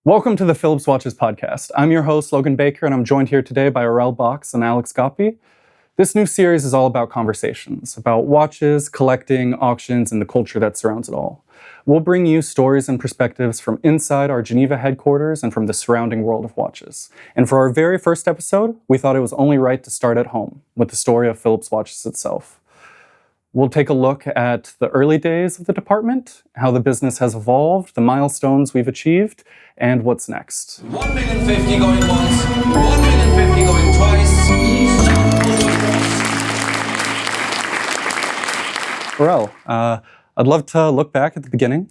Welcome to the Phillips Watches Podcast. I'm your host, Logan Baker, and I'm joined here today by Aurel Box and Alex Ghotbi. This new series is all about conversations, about watches, collecting, auctions, and the culture that surrounds it all. We'll bring you stories and perspectives from inside our Geneva headquarters and from the surrounding world of watches. And for our very first episode, we thought it was only right to start at home, with the story of Phillips Watches itself. We'll take a look at the early days of the department, how the business has evolved, the milestones we've achieved, and what's next. 1,050,000 going once, 1,050,000 going twice. Aurel, I'd love to look back at the beginning.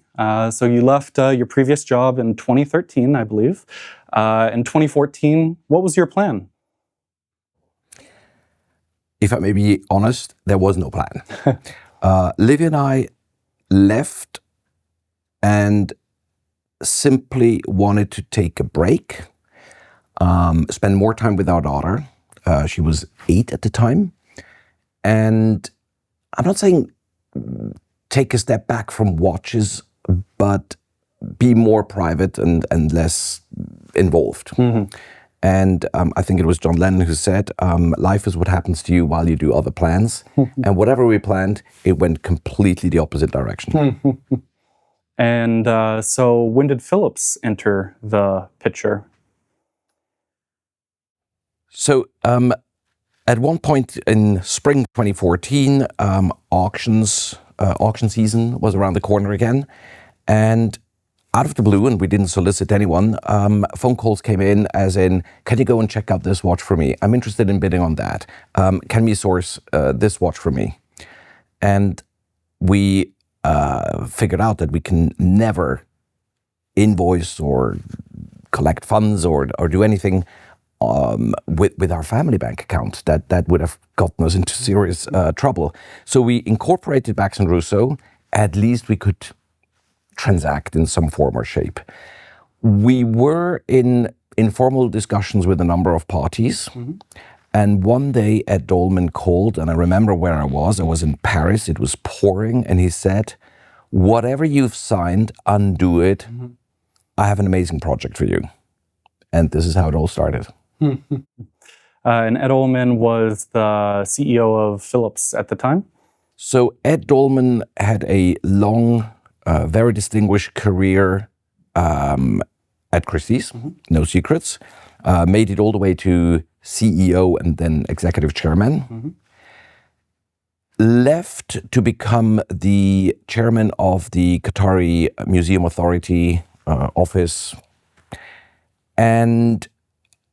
So you left your previous job in 2013, I believe. In 2014, what was your plan? If I may be honest, there was no plan. Livy and I left and simply wanted to take a break, spend more time with our daughter. She was 8 at the time. And I'm not saying take a step back from watches, but be more private and less involved. Mm-hmm. And I think it was John Lennon who said, life is what happens to you while you do other plans. And whatever we planned, it went completely the opposite direction. And so when did Phillips enter the picture? So at one point in spring 2014, auction season was around the corner again. And out of the blue, and we didn't solicit anyone, phone calls came in as in, can you go and check out this watch for me? I'm interested in bidding on that. Can you source this watch for me? And we figured out that we can never invoice or collect funds or do anything with our family bank account. That would have gotten us into serious trouble. So we incorporated Bax & Rousseau. At least we could transact in some form or shape. We were in informal discussions with a number of parties. Mm-hmm. And one day Ed Dolman called, and I remember where I was. I was in Paris, it was pouring, and he said, whatever you've signed, undo it. Mm-hmm. I have an amazing project for you. And this is how it all started. And Ed Dolman was the CEO of Phillips at the time? So Ed Dolman had a long, very distinguished career at Christie's, mm-hmm. No secrets. Made it all the way to CEO and then executive chairman. Mm-hmm. Left to become the chairman of the Qatari Museum Authority office. And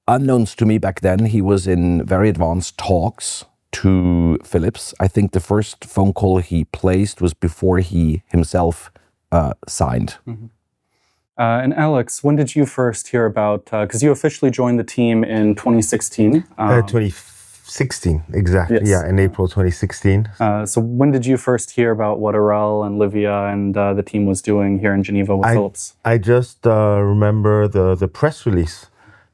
unknowns to me back then, he was in very advanced talks to Phillips. I think the first phone call he placed was before he himself signed. Mm-hmm. And Alex, when did you first hear about, because you officially joined the team in 2016. 2016, exactly. Yes. Yeah, in April 2016. So when did you first hear about what Aurel and Livia and the team was doing here in Geneva with Phillips? I just remember the press release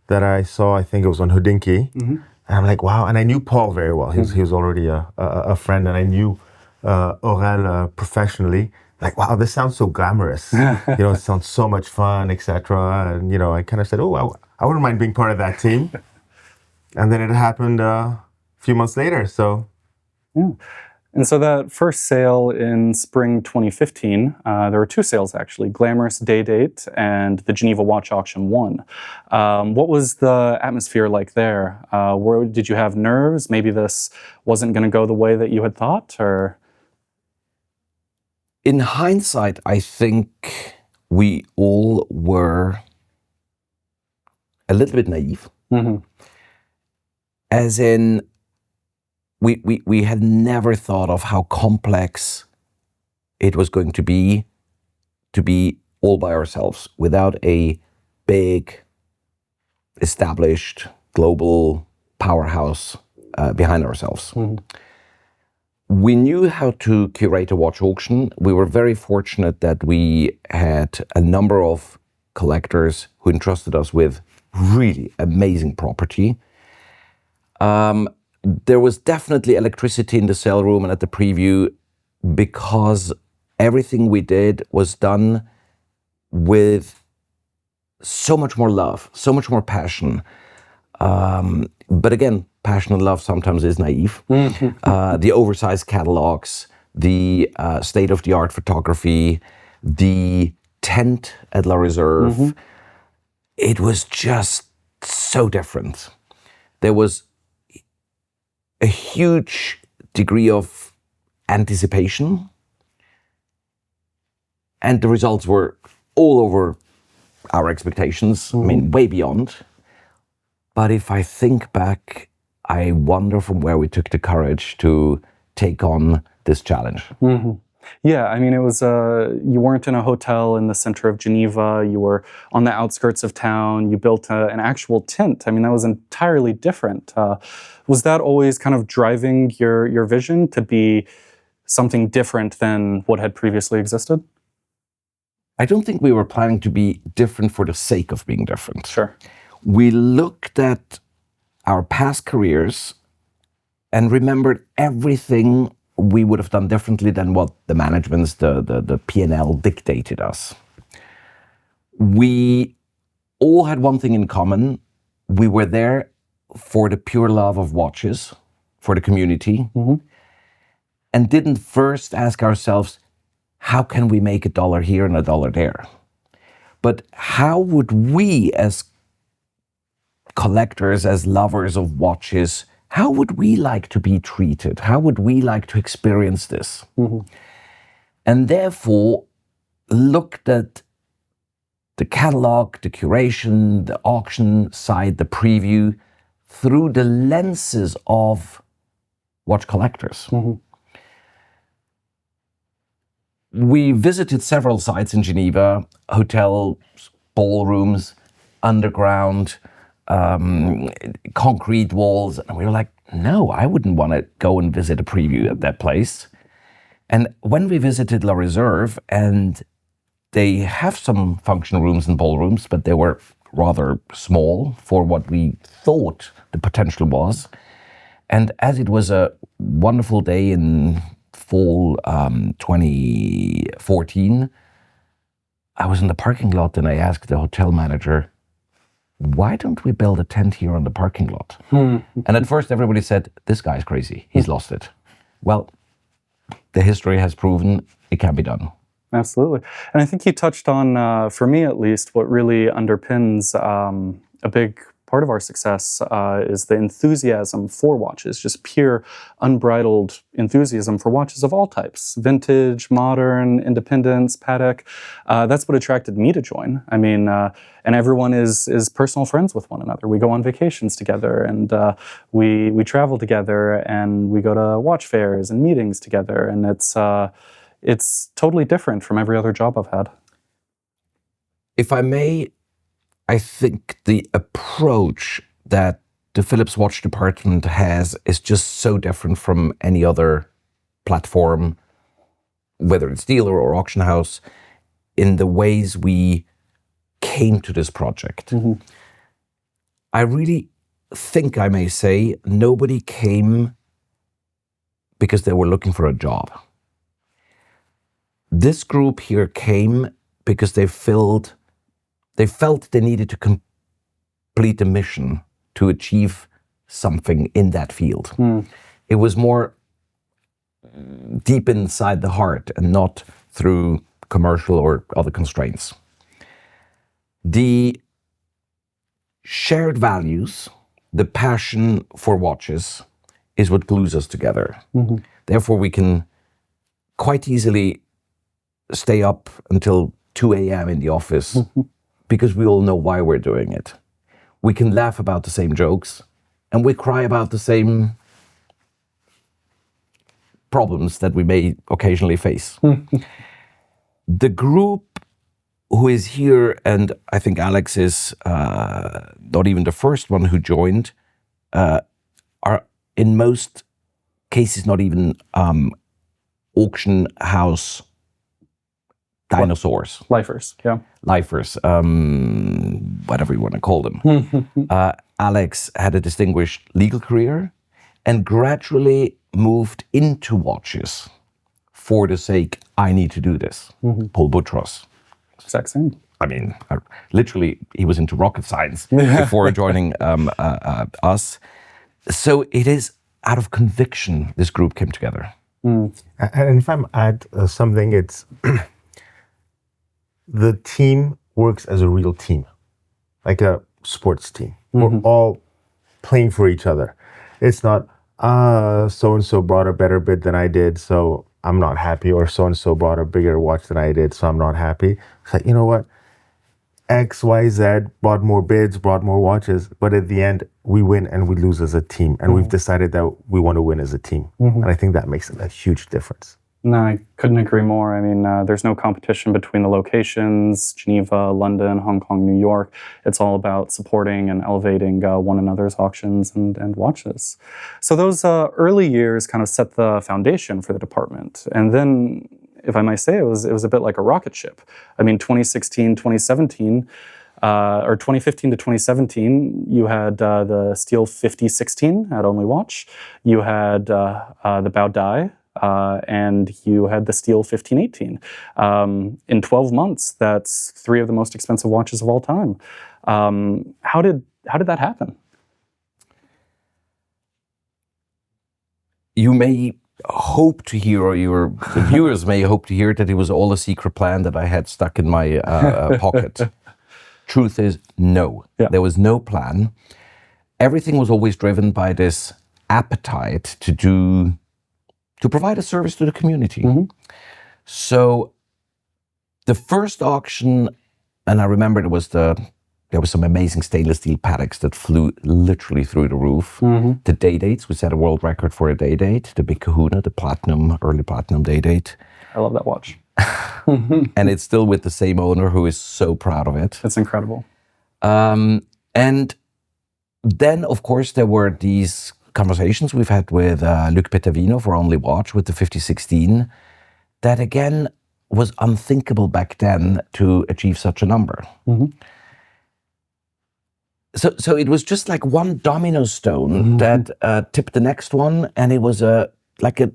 that I saw. I think it was on Hodinkee. Mm-hmm. And I'm like, wow. And I knew Paul very well. He was already a friend, and I knew Aurel professionally. Like, wow, this sounds so glamorous. It sounds so much fun, etc. And, I kind of said, oh, I wouldn't mind being part of that team. And then it happened a few months later, so. Yeah. And so that first sale in spring 2015, there were 2 sales actually, Glamorous Day Date and the Geneva Watch Auction 1. What was the atmosphere like there? Did you have nerves? Maybe this wasn't going to go the way that you had thought, or? In hindsight, I think we all were a little bit naive. Mm-hmm. As in, we had never thought of how complex it was going to be all by ourselves, without a big, established, global powerhouse behind ourselves. Mm-hmm. We knew how to curate a watch auction. We were very fortunate that we had a number of collectors who entrusted us with really amazing property. There was definitely electricity in the sale room and at the preview because everything we did was done with so much more love, so much more passion. But again, passion and love sometimes is naive. The oversized catalogues, the state-of-the-art photography, the tent at La Reserve, it was just so different. There was a huge degree of anticipation, and the results were all over our expectations, I mean, way beyond. But if I think back, I wonder from where we took the courage to take on this challenge. Yeah, I mean, it was, you weren't in a hotel in the center of Geneva, you were on the outskirts of town, you built an actual tent. I mean, that was entirely different. Was that always kind of driving your vision to be something different than what had previously existed? I don't think we were planning to be different for the sake of being different. Sure. We looked at our past careers and remembered everything we would have done differently than what the managements, the P&L dictated us. We all had one thing in common. We were there for the pure love of watches, for the community, and didn't first ask ourselves, how can we make $1 here and $1 there? But how would we, as collectors, as lovers of watches, how would we like to be treated? How would we like to experience this? And therefore looked at the catalog, the curation, the auction side, the preview, through the lenses of watch collectors. We visited several sites in Geneva, hotels, ballrooms, underground, concrete walls. And we were like, no, I wouldn't want to go and visit a preview at that place. And when we visited La Reserve, and they have some function rooms and ballrooms, but they were rather small for what we thought the potential was. And as it was a wonderful day in fall 2014, I was in the parking lot and I asked the hotel manager, why don't we build a tent here on the parking lot? And at first everybody said, this guy's crazy, he's lost it. Well, the history has proven it can be done. Absolutely. And I think you touched on, for me at least, what really underpins a big part of our success is the enthusiasm for watches, just pure, unbridled enthusiasm for watches of all types, vintage, modern, independence, Patek. That's what attracted me to join. I mean, and everyone is personal friends with one another. We go on vacations together, and we travel together, and we go to watch fairs and meetings together, and it's totally different from every other job I've had. If I may, I think the approach that the Phillips Watch department has is just so different from any other platform, whether it's dealer or auction house, in the ways we came to this project. I really think I may say nobody came because they were looking for a job. This group here came because they felt they needed to complete a mission to achieve something in that field. It was more deep inside the heart and not through commercial or other constraints. The shared values, the passion for watches, is what glues us together. Therefore, we can quite easily stay up until 2 a.m. in the office because we all know why we're doing it. We can laugh about the same jokes, and we cry about the same problems that we may occasionally face. The group who is here, and I think Alex is not even the first one who joined, are in most cases not even auction house dinosaurs. Lifers, yeah. Lifers, whatever you want to call them. Alex had a distinguished legal career and gradually moved into watches for the sake, I need to do this. Paul Boutros. Exact same. I mean, literally, he was into rocket science before joining us. So it is out of conviction this group came together. And if I'm add something, it's the team works as a real team, like a sports team. We're all playing for each other. It's not, so-and-so brought a better bid than I did, so I'm not happy, or so-and-so brought a bigger watch than I did, so I'm not happy. It's like, you know what? X, Y, Z brought more bids, brought more watches, but at the end, we win and we lose as a team. And we've decided that we want to win as a team. And I think that makes a huge difference. No, I couldn't agree more. I mean, there's no competition between the locations, Geneva, London, Hong Kong, New York. It's all about supporting and elevating one another's auctions and watches. So those early years kind of set the foundation for the department. And then, if I might say, it was a bit like a rocket ship. I mean, 2016, 2017, or 2015 to 2017, you had the Steel 5016 at Only Watch. You had the Bao Dai, and you had the Steel 1518. In 12 months, that's 3 of the most expensive watches of all time. How did that happen? You may hope to hear, or the viewers may hope to hear, that it was all a secret plan that I had stuck in my pocket. Truth is, no. Yeah. There was no plan. Everything was always driven by this appetite to provide a service to the community. So the first auction, and I remember there was some amazing stainless steel Pateks that flew literally through the roof. The day dates, we set a world record for a day date, the Big Kahuna, the early platinum day date. I love that watch. And it's still with the same owner, who is so proud of it. It's incredible. And then, of course, there were these conversations we've had with Luc Petavino for Only Watch with the 5016, that again was unthinkable back then to achieve such a number. So it was just like one domino stone that tipped the next one, and it was like a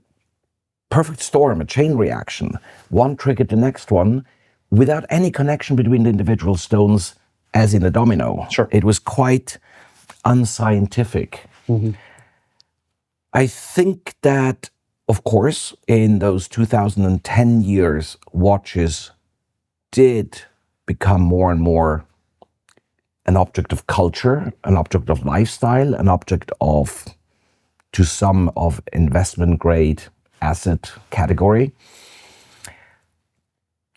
perfect storm, a chain reaction. One triggered the next one without any connection between the individual stones, as in a domino. Sure. It was quite unscientific. I think that, of course, in those 2010 years, watches did become more and more an object of culture, an object of lifestyle, an object of, to some, of investment grade asset category.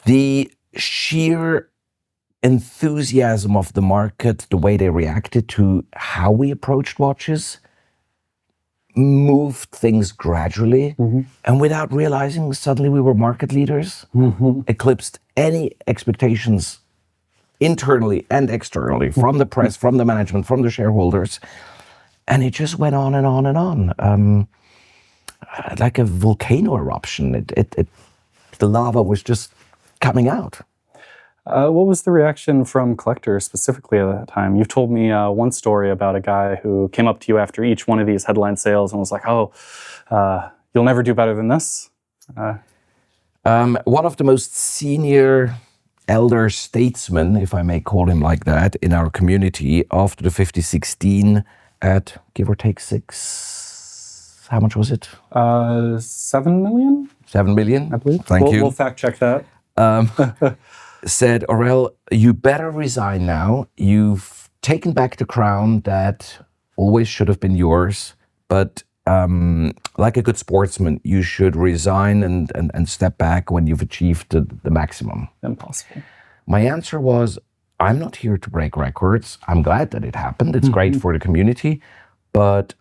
The sheer enthusiasm of the market, the way they reacted to how we approached watches, moved things gradually, and without realizing, suddenly we were market leaders, eclipsed any expectations internally and externally, from the press, from the management, from the shareholders. And it just went on and on and on. Like a volcano eruption. The lava was just coming out. What was the reaction from collectors specifically at that time? You've told me one story about a guy who came up to you after each one of these headline sales and was like, you'll never do better than this. One of the most senior elder statesmen, if I may call him like that, in our community, after the 5016 at, give or take 6, how much was it? 7 million? 7 million, I believe. Thank you. We'll fact check that. Said, Aurel, you better resign now. You've taken back the crown that always should have been yours, but like a good sportsman, you should resign and step back when you've achieved the maximum. Impossible. My answer was, I'm not here to break records. I'm glad that it happened. It's great for the community. But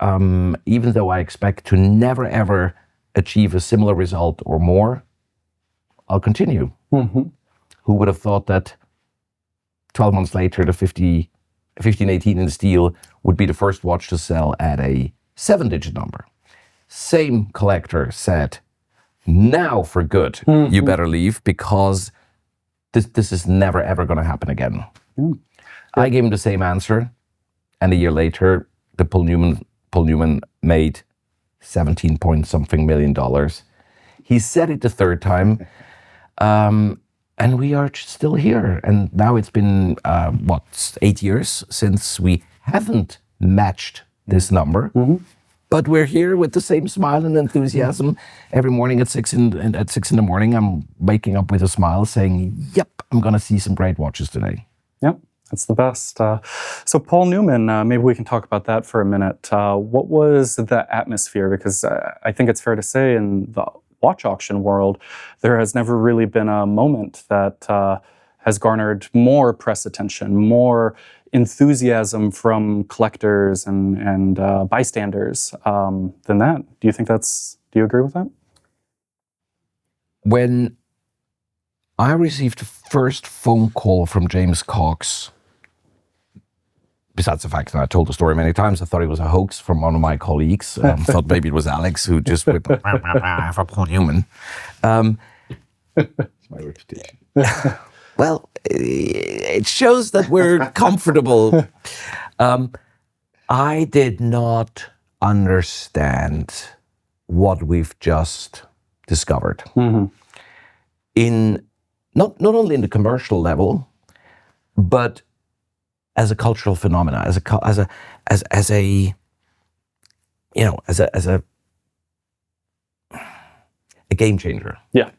even though I expect to never, ever achieve a similar result or more, I'll continue. Who would have thought that 12 months later, the 1518 in steel would be the first watch to sell at a 7-digit number? Same collector said, now for good, you better leave, because this is never ever going to happen again. I gave him the same answer, and a year later, the Paul Newman made 17 point something million dollars. He said it the third time. And we are still here. And now it's been, 8 years since we haven't matched this number. But we're here with the same smile and enthusiasm. Every morning at 6 in the morning, I'm waking up with a smile saying, yep, I'm going to see some great watches today. Yep, that's the best. So Paul Newman, maybe we can talk about that for a minute. What was the atmosphere? Because I think it's fair to say in the watch auction world, there has never really been a moment that has garnered more press attention, more enthusiasm from collectors and bystanders than that. Do you agree with that? When I received the first phone call from James Cox, besides the fact that I told the story many times, I thought it was a hoax from one of my colleagues. Thought maybe it was Alex who just went, for Paul Newman. It's my reputation. Well, it shows that we're comfortable. I did not understand what we've just discovered. In not only in the commercial level, but as a cultural phenomena, as a game changer. Yeah.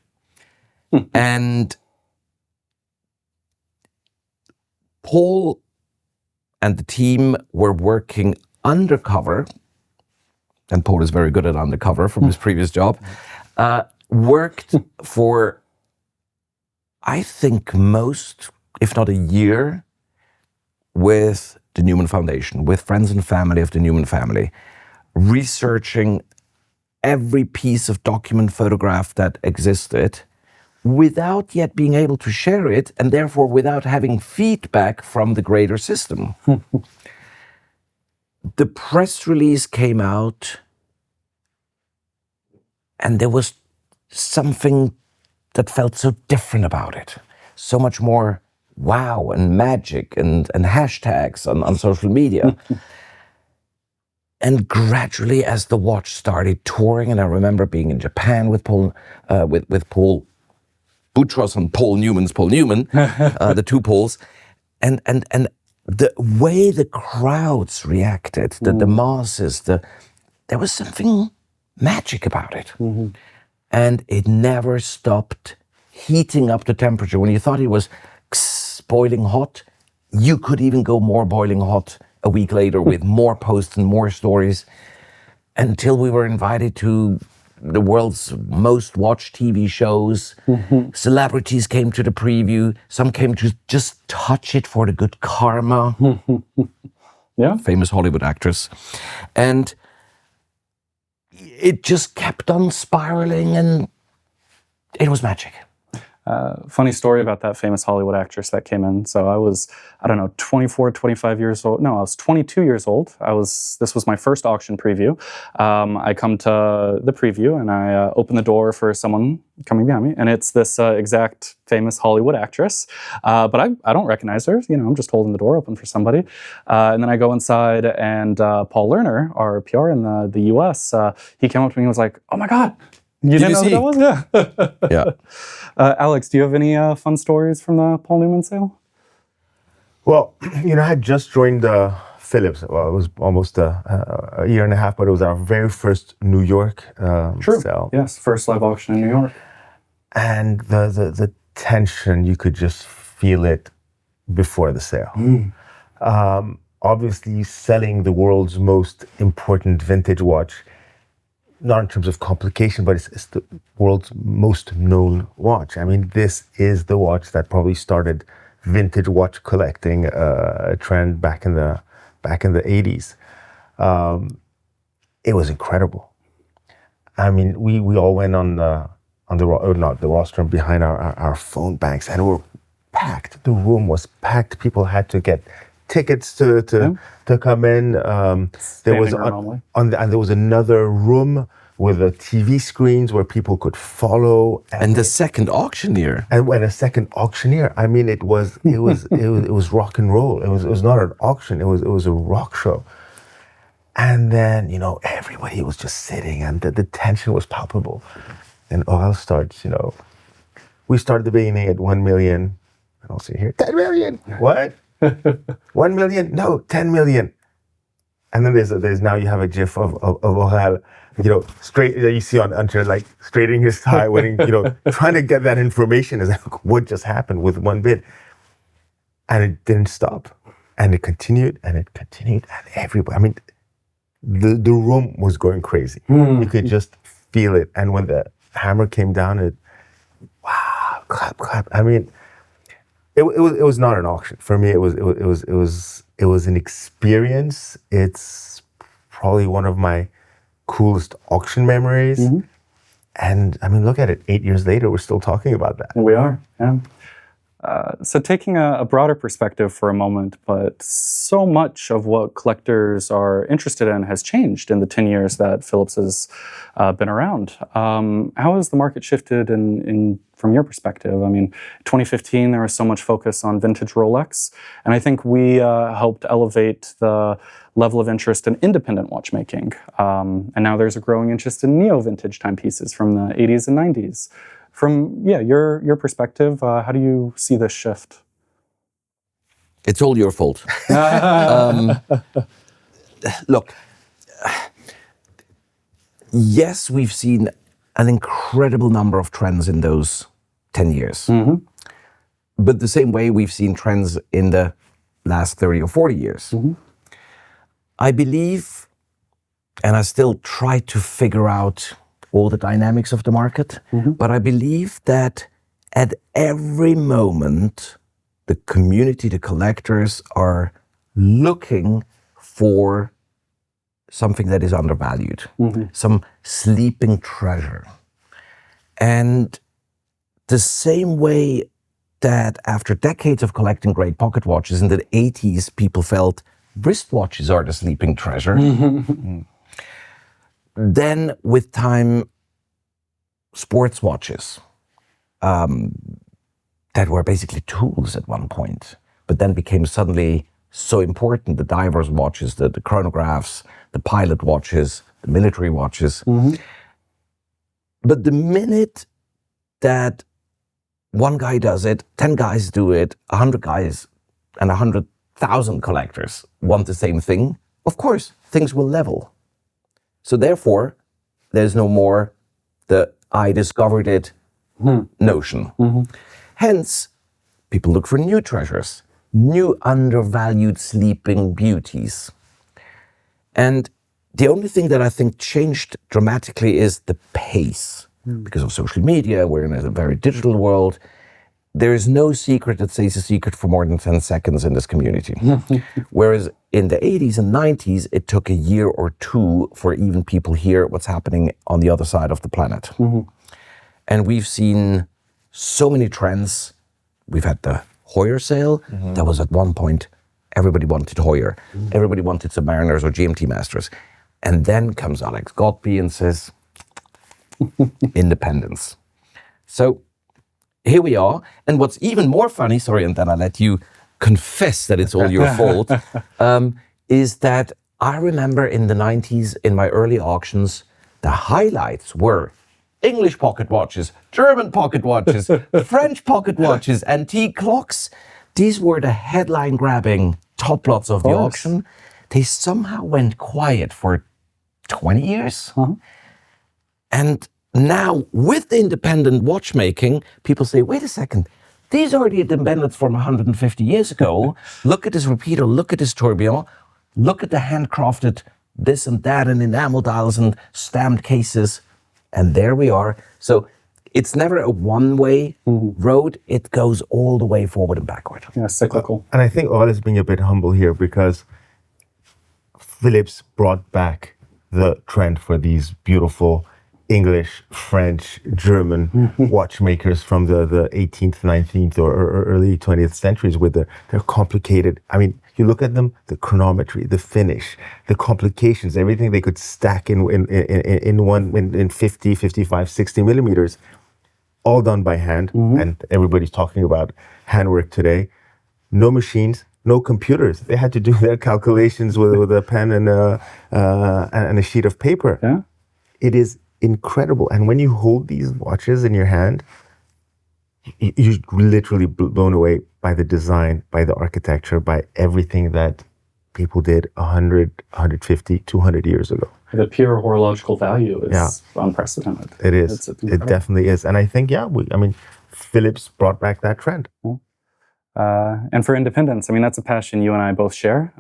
And Paul and the team were working undercover, and Paul is very good at undercover from his previous job, worked for, I think, most, if not a year, with the Newman Foundation, with friends and family of the Newman family, researching every piece of document photograph that existed without yet being able to share it, and therefore without having feedback from the greater system. The press release came out, and there was something that felt so different about it. So much more wow and magic and hashtags on social media. And gradually, as the watch started touring, and I remember being in Japan with Paul, with Paul Boutros and Paul Newman, the two Pauls, and the way the crowds reacted, the masses, there was something magic about it. And it never stopped heating up the temperature. When you thought it was boiling hot, you could even go more boiling hot a week later with more posts and more stories, until we were invited to the world's most watched TV shows. Celebrities came to the preview. Some came to just touch it for the good karma. Yeah. Famous Hollywood actress. And it just kept on spiraling, and it was magic. Funny story about that famous Hollywood actress that came in. So I was, 24, 25 years old. No, I was 22 years old. This was my first auction preview. I come to the preview and I open the door for someone coming behind me, and it's this exact famous Hollywood actress. But I don't recognize her. I'm just holding the door open for somebody. And then I go inside, and Paul Lerner, our PR in the US, he came up to me and was like, "Oh my God, you didn't know who that was?" Yeah. Yeah. Alex, do you have any fun stories from the Paul Newman sale? Well, I had just joined Phillips. Well, it was almost a year and a half, but it was our very first New York sale. Yes, first live auction in New York. And the tension, you could just feel it before the sale. Obviously, selling the world's most important vintage watch, not in terms of complication, but it's the world's most known watch. I mean, this is the watch that probably started vintage watch collecting trend back in the 80s. It was incredible. I mean, we all went on the rostrum behind our phone banks, and we were packed. The room was packed. People had to get tickets to come in. There was and there was another room with the TV screens where people could follow. And the second auctioneer. And when a second auctioneer, I mean, it was rock and roll. It was not an auction. It was a rock show. And then everybody was just sitting, and the tension was palpable. And Aurel starts We started the beginning at 1 million. And I'll see here, 10 million. What? 1 million? No, 10 million. And then there's now you have a GIF of Aurel, straight, you see on Unter, like straightening his tie, waiting, trying to get that information is like, what just happened with one bid. And it didn't stop. And it continued, and everybody, I mean, the room was going crazy. You could just feel it. And when the hammer came down, wow, clap. I mean, it was not an auction. For me, it was an experience. It's probably one of my coolest auction memories. And I mean, look at it. 8 years later, we're still talking about that. We are, yeah. So taking a broader perspective for a moment, but so much of what collectors are interested in has changed in the 10 years that Phillips has been around. How has the market shifted from your perspective? I mean, 2015, there was so much focus on vintage Rolex, and I think we helped elevate the level of interest in independent watchmaking. And now there's a growing interest in neo-vintage timepieces from the 80s and 90s. From your perspective, how do you see this shift? It's all your fault. Look, yes, we've seen an incredible number of trends in those 10 years. But the same way we've seen trends in the last 30 or 40 years. I believe, and I still try to figure out all the dynamics of the market, but I believe that at every moment, the community, the collectors are looking for something that is undervalued, some sleeping treasure. And the same way that after decades of collecting great pocket watches in the 80s, people felt wristwatches are the sleeping treasure. Then with time, sports watches that were basically tools at one point, but then became suddenly so important, the divers' watches, the chronographs, the pilot watches, the military watches. But the minute that one guy does it, 10 guys do it, 100 guys and 100,000 collectors want the same thing, of course, things will level. So therefore, there's no more the I discovered it notion. Hence, people look for new treasures, new undervalued sleeping beauties. And the only thing that I think changed dramatically is the pace. Because of social media, we're in a very digital world. There is no secret that stays a secret for more than 10 seconds in this community. Whereas in the 80s and 90s, it took a year or two for even people hear what's happening on the other side of the planet. And we've seen so many trends. We've had the Heuer sale. That was at one point, everybody wanted Heuer. Everybody wanted Submariners or GMT Masters. And then comes Alex Ghotbi and says, independence. So here we are. And what's even more funny, sorry, and then I let you confess that it's all your fault, is that I remember in the 90s, in my early auctions, the highlights were English pocket watches, German pocket watches, French pocket watches, antique clocks. These were the headline-grabbing top lots of the auction. They somehow went quiet for 20 years. And now, with the independent watchmaking, people say, wait a second, these are the independents from 150 years ago. Look at this repeater, look at this tourbillon, look at the handcrafted this and that and enamel dials and stamped cases. And there we are. So it's never a one-way road. It goes all the way forward and backward. Yeah, cyclical. And I think Aurel is being a bit humble here because Phillips brought back the trend for these beautiful English, French, German watchmakers from the 18th, 19th, or early 20th centuries with their complicated, I mean, you look at them, the chronometry, the finish, the complications, everything they could stack in 50, 55, 60 millimeters, all done by hand. And everybody's talking about handwork today. No machines, no computers. They had to do their calculations with a pen and a sheet of paper. Yeah. It is incredible. And when you hold these watches in your hand, you're literally blown away by the design, by the architecture, by everything that people did 100, 150, 200 years ago. The pure horological value is unprecedented. It is. It's It definitely is. And I think, Phillips brought back that trend. And for independence, I mean, that's a passion you and I both share.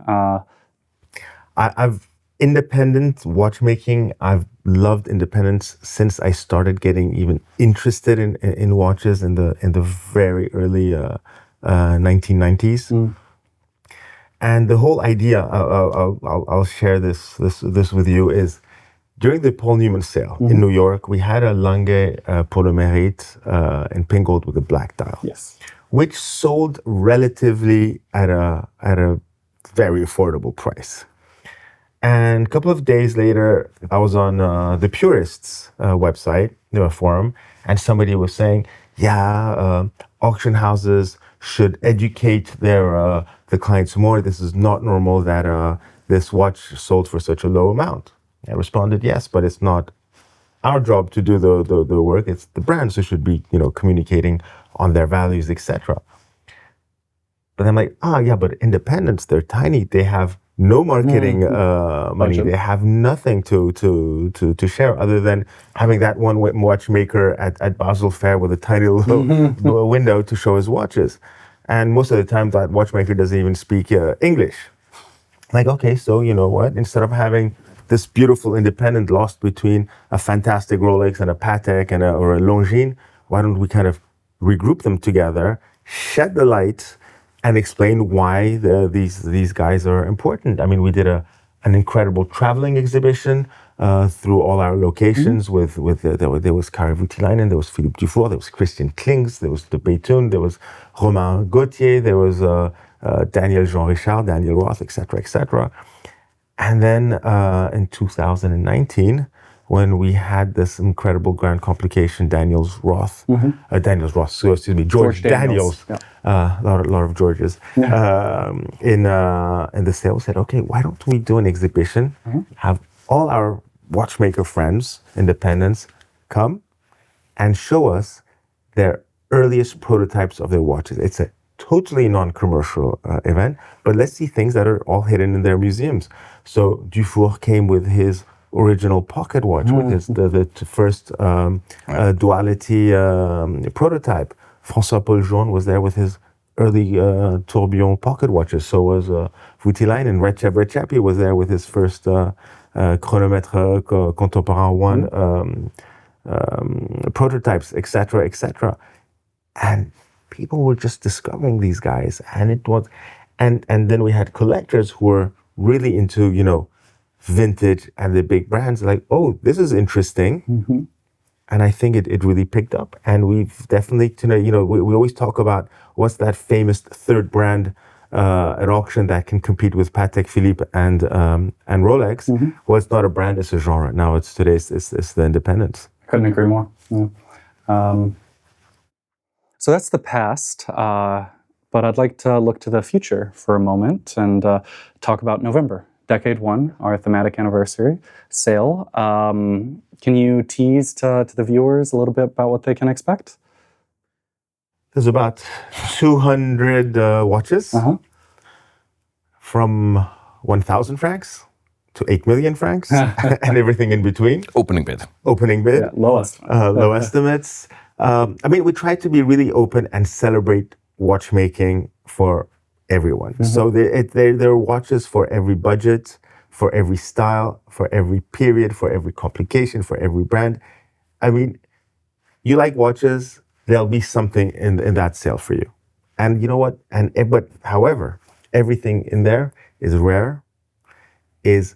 I've independent watchmaking. I've loved independence since I started getting even interested in watches in the very early 1990s. And the whole idea, I'll share this with you, is during the Paul Newman sale in New York, we had a Lange pour le mérite in pink gold with a black dial. Yes. Which sold relatively at a very affordable price. And a couple of days later, I was on the Purists website, forum, and somebody was saying, auction houses should educate the clients more. This is not normal that this watch sold for such a low amount. I responded, yes, but it's not our job to do the work. It's the brands who should be, communicating on their values, etc. But I'm like, but independents, they're tiny. They have no marketing money. They have nothing to share other than having that one watchmaker at Basel Fair with a tiny little window to show his watches. And most of the time, that watchmaker doesn't even speak English. Like, okay, so you know what? Instead of having this beautiful independent lost between a fantastic Rolex and a Patek or a Longines, why don't we kind of regroup them together, shed the light, and explain why these guys are important. I mean, we did an incredible traveling exhibition through all our locations with there was Kari Voutilainen, there was Philippe Dufour, there was Christian Klings, there was the Daytona, there was Romain Gauthier, there was Daniel Jean Richard, Daniel Roth, etc., etc. And then in 2019, when we had this incredible grand complication, George Daniels, a lot of Georges, in the sale said, okay, why don't we do an exhibition, have all our watchmaker friends, independents, come and show us their earliest prototypes of their watches. It's a totally non-commercial event, but let's see things that are all hidden in their museums. So Dufour came with his original pocket watch, which is the first duality prototype. François-Paul Jaune was there with his early tourbillon pocket watches. So was Voutilainen, and Recepi was there with his first chronomètre contemporain 1 prototypes, etc., etc. And people were just discovering these guys, and it was, and then we had collectors who were really into, vintage and the big brands, like, oh, this is interesting. And I think it really picked up. And we've definitely, we always talk about what's that famous third brand at auction that can compete with Patek Philippe and Rolex. Well, it's not a brand, it's a genre. Now it's the independents. Couldn't agree more. Yeah. So that's the past, but I'd like to look to the future for a moment and talk about November, Decade 1, our thematic anniversary sale. Can you tease to the viewers a little bit about what they can expect? There's about 200 watches from 1,000 francs to 8 million francs and everything in between. Opening bid. Yeah, lowest. Low estimates. We try to be really open and celebrate watchmaking for everyone. So there are watches for every budget, for every style, for every period, for every complication, for every brand. I mean, you like watches, there'll be something in that sale for you. And you know what? But however, everything in there is rare, is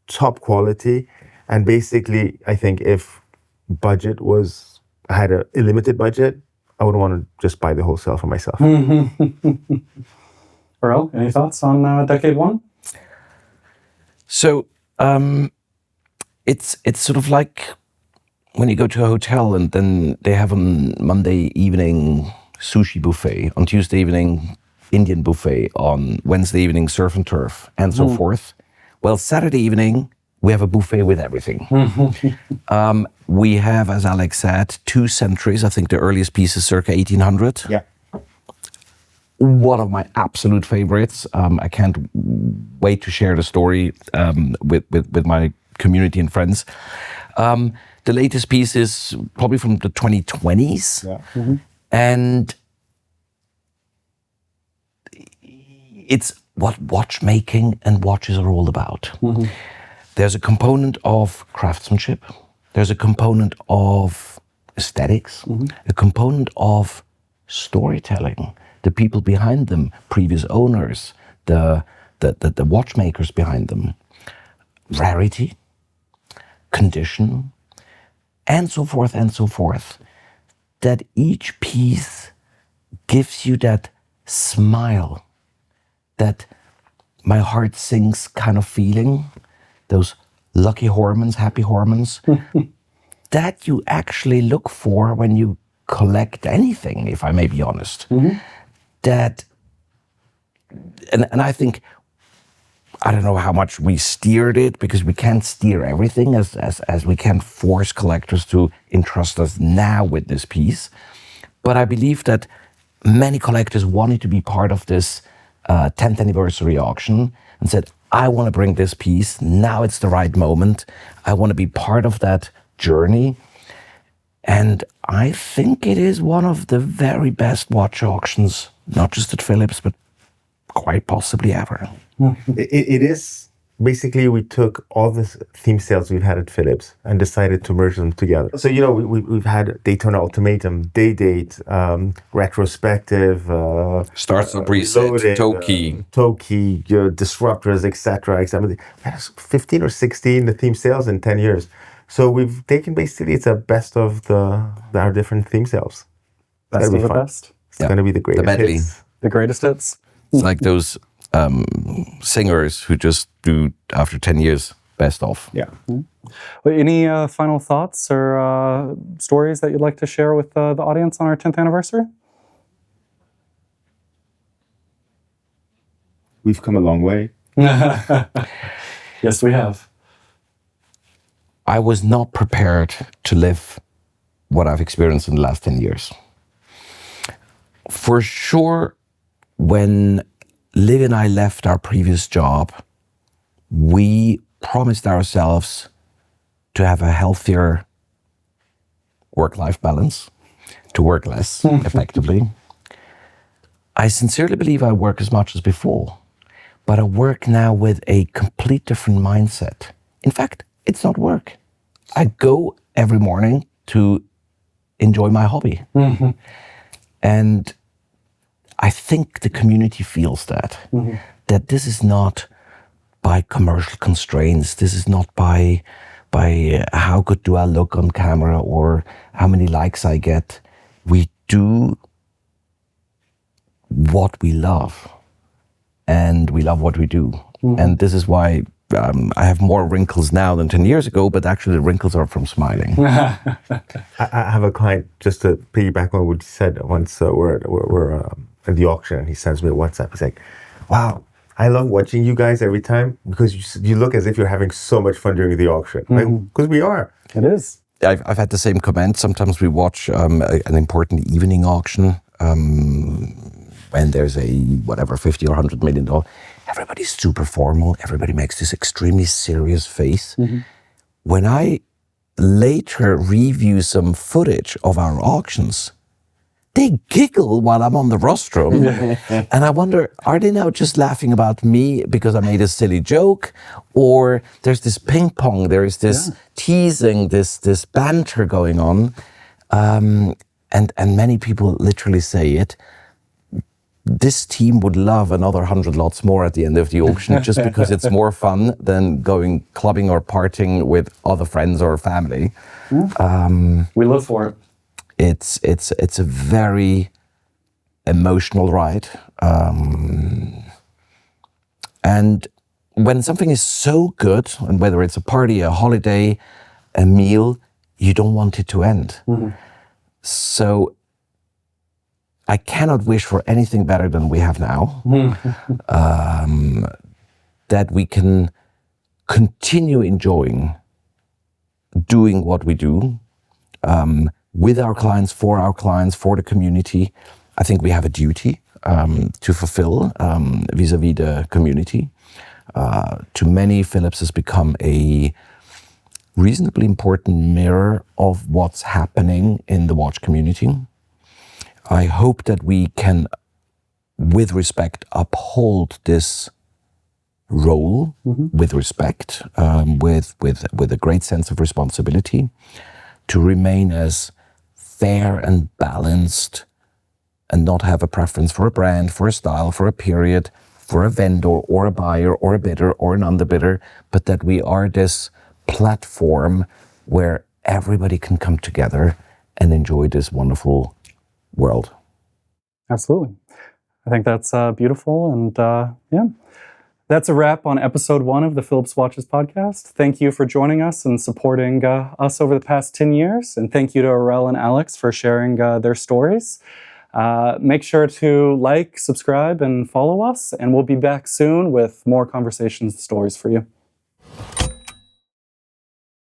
top quality, and basically, I think if I had a limited budget, I would want to just buy the whole sale for myself. Earl, any thoughts on Decade 1? So it's sort of like when you go to a hotel and then they have on Monday evening sushi buffet, on Tuesday evening Indian buffet, on Wednesday evening surf and turf, and so forth. Well, Saturday evening we have a buffet with everything. We have, as Alex said, 2 centuries. I think the earliest piece is circa 1800. Yeah. One of my absolute favorites. I can't wait to share the story with my community and friends. The latest piece is probably from the 2020s. Yeah. And it's what watchmaking and watches are all about. There's a component of craftsmanship. There's a component of aesthetics, a component of storytelling, the people behind them, previous owners, the watchmakers behind them, rarity, condition, and so forth, that each piece gives you that smile, that my heart sings kind of feeling, those lucky hormones, happy hormones, that you actually look for when you collect anything, if I may be honest. That, and I think, I don't know how much we steered it, because we can't steer everything as we can't force collectors to entrust us now with this piece. But I believe that many collectors wanted to be part of this 10th anniversary auction and said, I want to bring this piece. Now it's the right moment. I want to be part of that journey. And I think it is one of the very best watch auctions, not just at Phillips, but quite possibly ever. It is. Basically, we took all the theme sales we've had at Phillips and decided to merge them together. So, you know, we've had Daytona Ultimatum, Day Date, Retrospective, Starts up reset, Loaded, Toki. Toki, Disruptors, etc. We had 15 or 16 theme sales in 10 years. So we've taken basically, it's a best of our different theme sales. Best of the best. It's going to be the greatest medley. hits. The greatest hits. It's like those singers who just do, after 10 years, best of. Yeah. Well, any final thoughts or stories that you'd like to share with the audience on our 10th anniversary? We've come a long way. Yes, we have. I was not prepared to live what I've experienced in the last 10 years. For sure, when Liv and I left our previous job, we promised ourselves to have a healthier work-life balance, to work less effectively. I sincerely believe I work as much as before, but I work now with a complete different mindset. In fact, it's not work. I go every morning to enjoy my hobby. And I think the community feels that, that this is not by commercial constraints. This is not by how good do I look on camera or how many likes I get. We do what we love, and we love what we do. And this is why I have more wrinkles now than 10 years ago, but actually the wrinkles are from smiling. I have a client, just to piggyback on what you said once, we're at the auction, and he sends me a WhatsApp. He's like, wow, I love watching you guys every time because you look as if you're having so much fun during the auction. Because we are. It is. I've had the same comment. Sometimes we watch an important evening auction when there's a whatever $50 or $100 million. Everybody's super formal. Everybody makes this extremely serious face. When I later review some footage of our auctions, they giggle while I'm on the rostrum. And I wonder, are they now just laughing about me because I made a silly joke? Or there's this ping pong, there's this teasing, this banter going on. And many people literally say it. This team would love another 100 lots more at the end of the auction just because it's more fun than going clubbing or partying with other friends or family. We live for it. It's a very emotional ride. And when something is so good, and whether it's a party, a holiday, a meal, you don't want it to end. So I cannot wish for anything better than we have now. That we can continue enjoying doing what we do with our clients, for the community. I think we have a duty to fulfill vis-a-vis the community. To many, Phillips has become a reasonably important mirror of what's happening in the watch community. I hope that we can, with respect, uphold this role with respect, with a great sense of responsibility, to remain as fair and balanced and not have a preference for a brand, for a style, for a period, for a vendor or a buyer or a bidder or an underbidder, but that we are this platform where everybody can come together and enjoy this wonderful world. Absolutely. I think that's beautiful. And yeah, that's a wrap on episode 1 of the Phillips Watches Podcast. Thank you for joining us and supporting us over the past 10 years. And thank you to Aurel and Alex for sharing their stories. Make sure to like, subscribe, and follow us. And we'll be back soon with more conversations and stories for you.